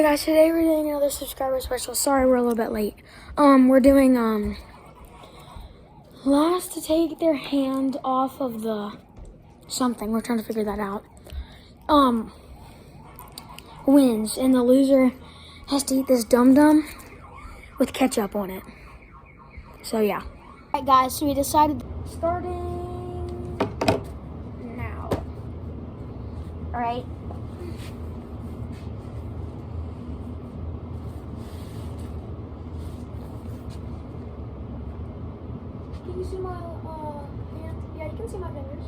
Hey guys, today we're doing another subscriber special. Sorry we're a little bit late. We're doing last to take their hand off of the something. We're trying to figure that out. Wins, and the loser has to eat this dum dum with ketchup on it. So yeah. Alright guys, so we decided starting now. Alright. Can you see my hand? Yeah, you can see my fingers.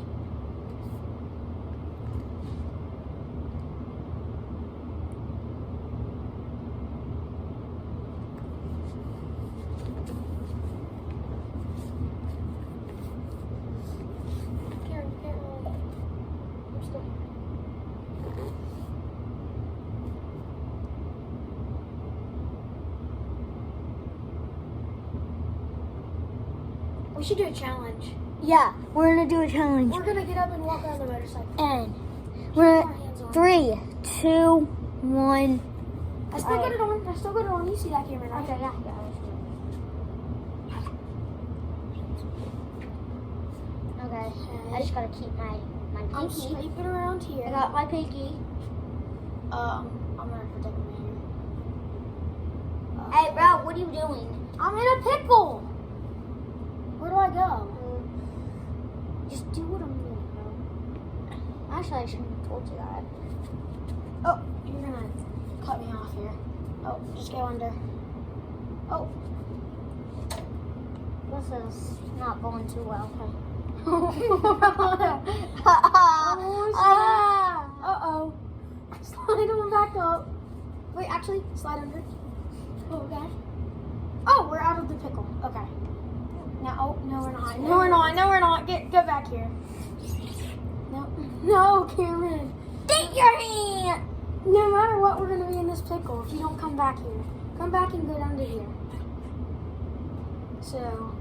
Can't really. I'm still here. We should do a challenge. Yeah, we're gonna do a challenge. We're gonna get up and walk around the motorcycle. And we're 3, 2, 1. I still got it on. I still got it on. You see that camera, right? Okay, yeah. Okay, I just gotta keep my I'm pinky. sweeping around here. I got my pinky. I'm gonna protect my hand. Hey, bro, what are you doing? I'm in a pickle. Where do I go? Just do what I'm doing, bro. Actually, I shouldn't have told you that. Oh, you're gonna cut me off here. Oh, just go under. Oh. This is not going too well. Uh-oh. Slide on back up. Wait, actually, slide under. Oh, okay. Oh, we're out of the pickle. Okay. Now, oh, no, we're not. No, we're not. No, we're not. Get back here. No. No, Cameron. Take your hand! No matter what, we're going to be in this pickle if you don't come back here. Come back and go under here. So,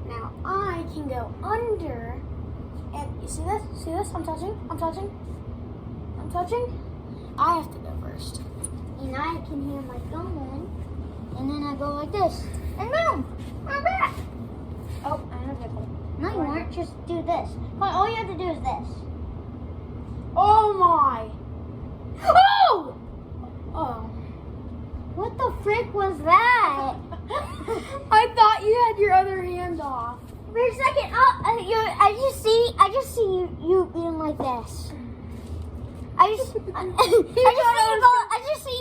now I can go under. And you see this? See this? I'm touching. I'm touching. I'm touching. I have to go first. And I can hear my thumb on. And then I go like this. And boom! I'm back! Oh, I'm in a pickle. No, you aren't. Just do this. Come on, all you have to do is this. Oh my! Oh! Oh. What the frick was that? I thought you had your other hand off. For a second, I just see you being like this. I just see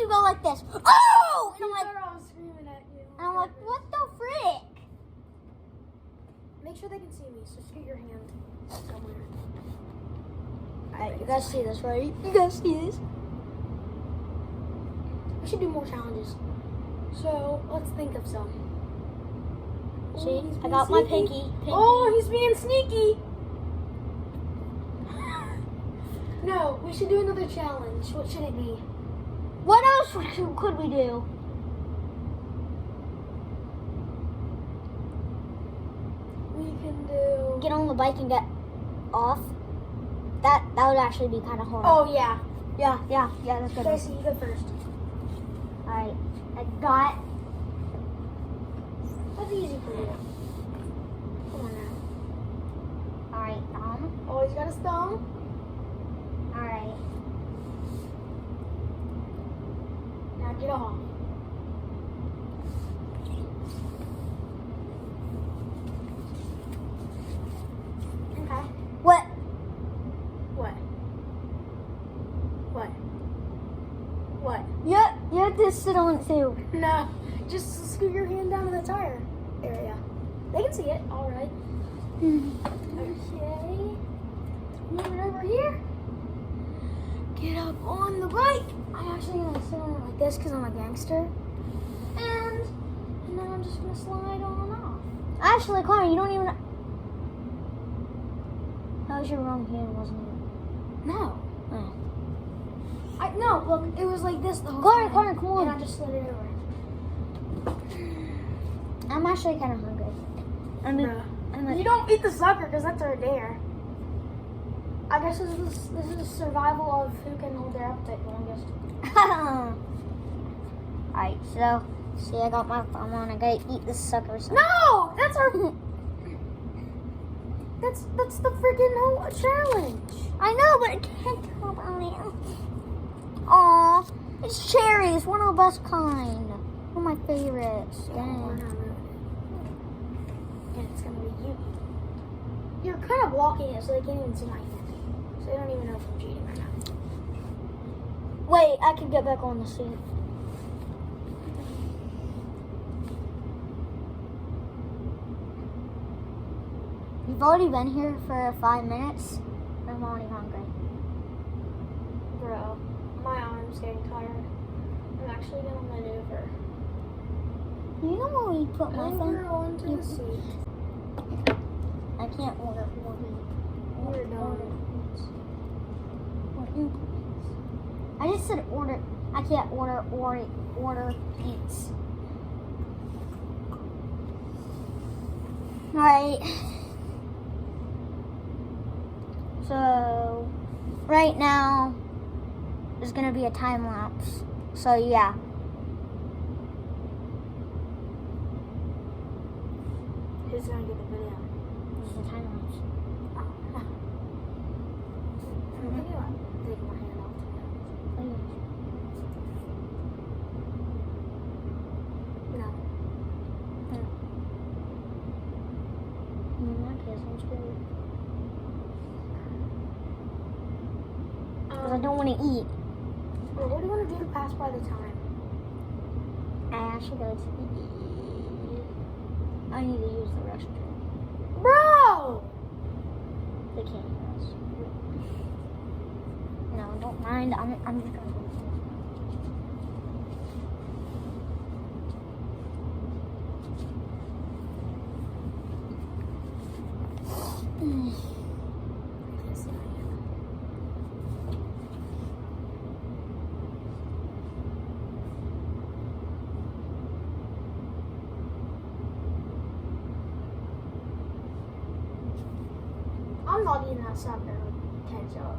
you go like this. Oh! And I'm like, I was screaming at you. and I'm like, what the frick? Make sure they can see me, so scoot your hand somewhere. Alright, you guys see this, right? You guys see this? We should do more challenges. So, let's think of some. See, Ooh, he's I being got my sneaky. pinky. Oh, he's being sneaky. No, we should do another challenge. What should it be? What else could we do? We can do... Get on the bike and get off. That would actually be kind of hard. Oh, yeah. yeah, that's good. Tracy, you go first. Alright, I got. That's easy for you. Come on now. Alright, Always got a thumb. Alright. Now get off. Okay. What? What? What? What? Yeah, you have to sit on it too. No. Just scoot your hand down to the tire area. They can see it. All right. Okay. Moving over here. Get up on the bike. I'm actually gonna sit on it like this because I'm a gangster. And then I'm just gonna slide on and off. Actually, Connor, you don't even. That was your wrong hand, wasn't it? No. Oh. No, look, it was like this the whole Connor, time. Connor, come on. And I just slid it over. I'm actually kind of hungry. I mean, You don't eat the sucker because that's our dare. I guess this is survival of who can hold their appetite the longest. Alright, so, see, I got my thumb on. I gotta eat this sucker. So. No! That's our... That's the freaking whole challenge. I know, but I can't help it. Aw, it's cherries. One of the best kind. One of my favorites. We're Dang. not ruining it. And it's gonna be you. You're kind of blocking it so they can't even see my hand. So they don't even know if I'm cheating right now. Wait, I can get back on the seat. You've already been here for 5 minutes. I'm already hungry. Bro, my arm's getting tired. I'm actually gonna maneuver You know when we put my over phone? onto the seat. I can't order. We're done. I just said order. I can't order eats. Alright. So, right now, there's gonna be a time lapse. So, yeah. Who's gonna get the video? This is a time lapse. I'm thinking about taking my hand off. No. My kids don't screw. Because I don't want to eat. Well, what do you want to do to pass by the time? I actually go to I need to use the restroom. Bro! They can't hear us. No, don't mind. I'm just gonna go. I'm not eating that sucker with ketchup.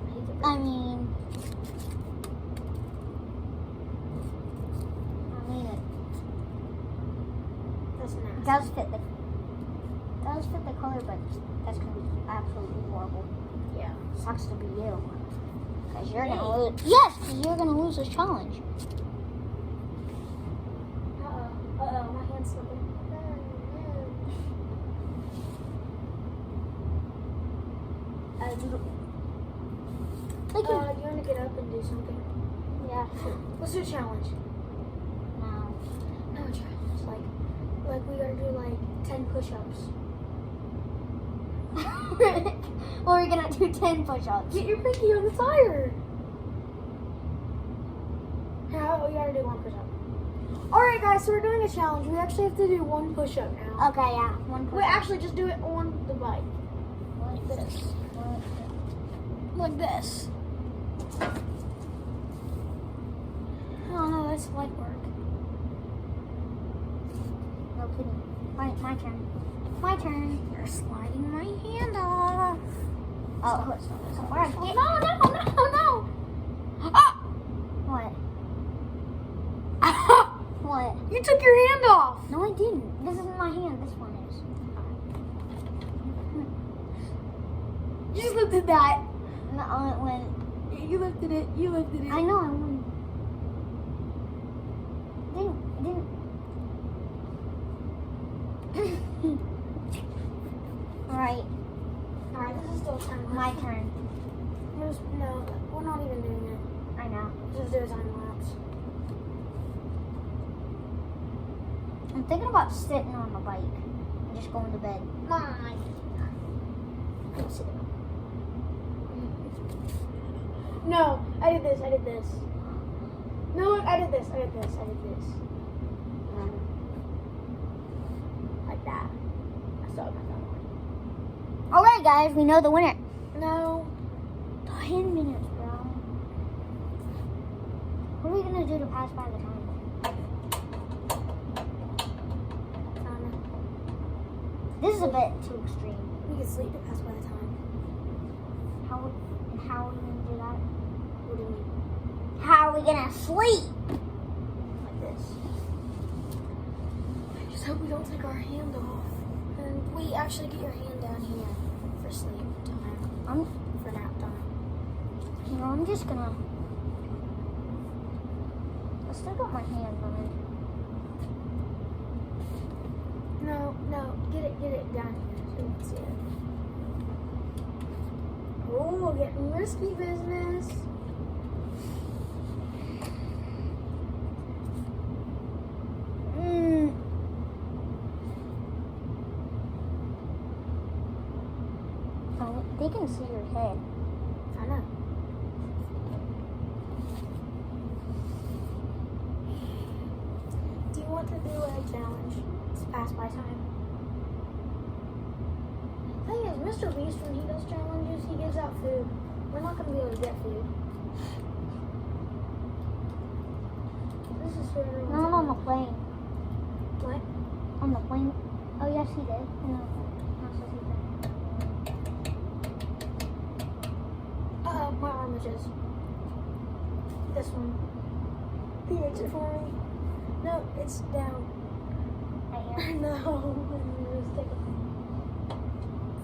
I hate it. I mean, it That's nasty. does fit the color, but that's gonna be absolutely horrible. Yeah. Sucks to be you, because you're gonna lose. Yes, because you're gonna lose this challenge. Uh-oh, my hand's slipping. Thank you. You want to get up and do something? Yeah. Let's do a challenge. No. No challenge. Like we gotta do like 10 push-ups. Or we're gonna do 10 push-ups. Get your pinky on the tire. How we gotta do 1 push-up. Alright guys, so we're doing a challenge. We actually have to do 1 push-up now. Okay, yeah. 1 push-up. Wait, actually just do it on the bike. Like this. Like this. Oh no, that's light work. No kidding. My turn. My turn. You're sliding my hand off. Oh, No, no. Ah! what? What? You took your hand off. No, I didn't. This isn't my hand. This one is. You just lifted that. No, it went. You lifted it. You lifted it. I know. I won. Didn't. Alright. Alright, this is still time My lapse. turn. No, we're not even doing it. I know. Just do a time lapse. I'm thinking about sitting on the bike and just going to bed. Mine. No, I did this. No, look, I did this. Like that. I still have my thumb on. Alright, guys, we know the winner. No. 10 minutes, bro. What are we gonna do to pass by the time? This is a bit too extreme. We can sleep to pass by the time. How are we gonna do that? What do you mean? How are we gonna sleep? this. I just hope we don't take our hand off. And we actually get your hand down here for sleep time. For nap time. You know, I'm just gonna. I still got my hand on it. No, get it down here so you can see it. Oh, getting risky business. Oh, they can see your head. I know. Do you want to do a challenge? It's pass by time. The thing is, Mr. Beast, when he does challenges, he gives out food. We're not going to be able to get food. This is for everyone. Not on the plane. What? On the plane. Oh, yes, he did. No. Not so he did. Uh-oh, my arm itches. This one. He itches it for me. No, it's down. Right here. No.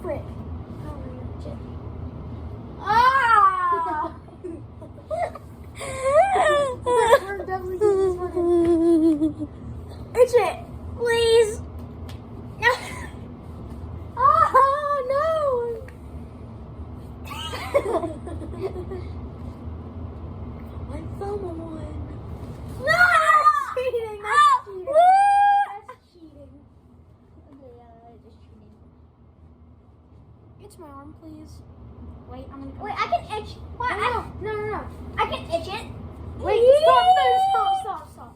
Frick. How are you itching? Ah! We're definitely getting this one in. Itch it! Please! No! Oh, no! My thumb on one. No! That's cheating! That's cheating! That's cheating. Itch my arm, please. Wait, I'm gonna come. Wait, I can itch. What? No. I can itch it. Wait, stop.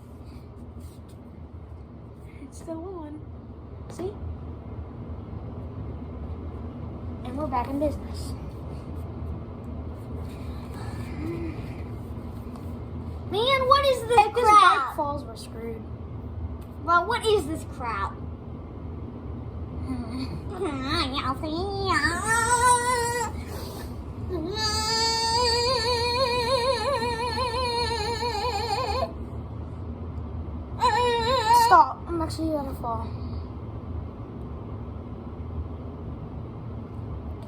It's still on. See? And we're back in business. Man, what is this If this bike crap? falls, we're screwed. Well, what is this crap? Stop. I'm actually gonna fall.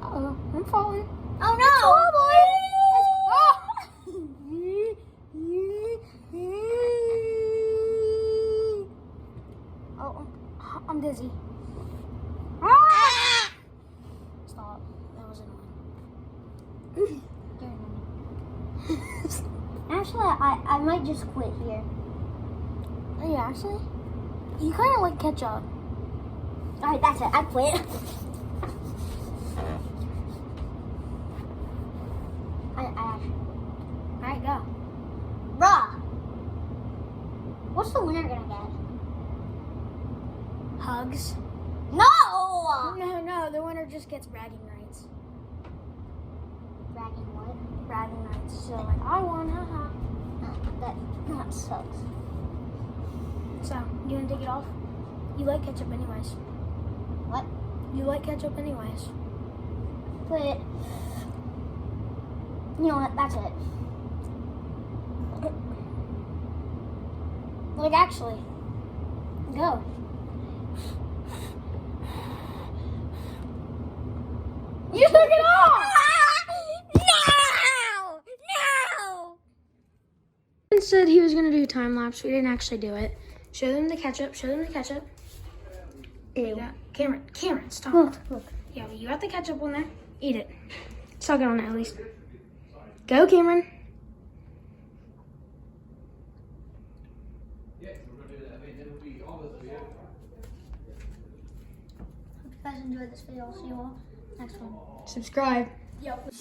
Uh-oh, I'm falling. Oh no! Oh, I'm dizzy. Ah! Stop. That was annoying. Actually, I might just quit here. Are you actually? You kind of like ketchup. Alright, that's it. I quit. I actually. Alright, go. Bruh. What's the winner gonna get? Hugs. No! No, the winner just gets bragging rights. Bragging what? Bragging rights. So, like, I won, haha. That sucks. So, you want to take it off? You like ketchup anyways. What? You like ketchup anyways. But, you know what? That's it. Like, actually. Go. You took it off! No! Said he was going to do a time lapse. We didn't actually do it. Show them the ketchup. Ew. Yeah. Cameron, stop. Look. Yeah, but you got the ketchup on there. Eat it. Suck it on it at least. Go, Cameron. Hope you guys enjoyed this video. I'll see you all next one. Subscribe. Yep.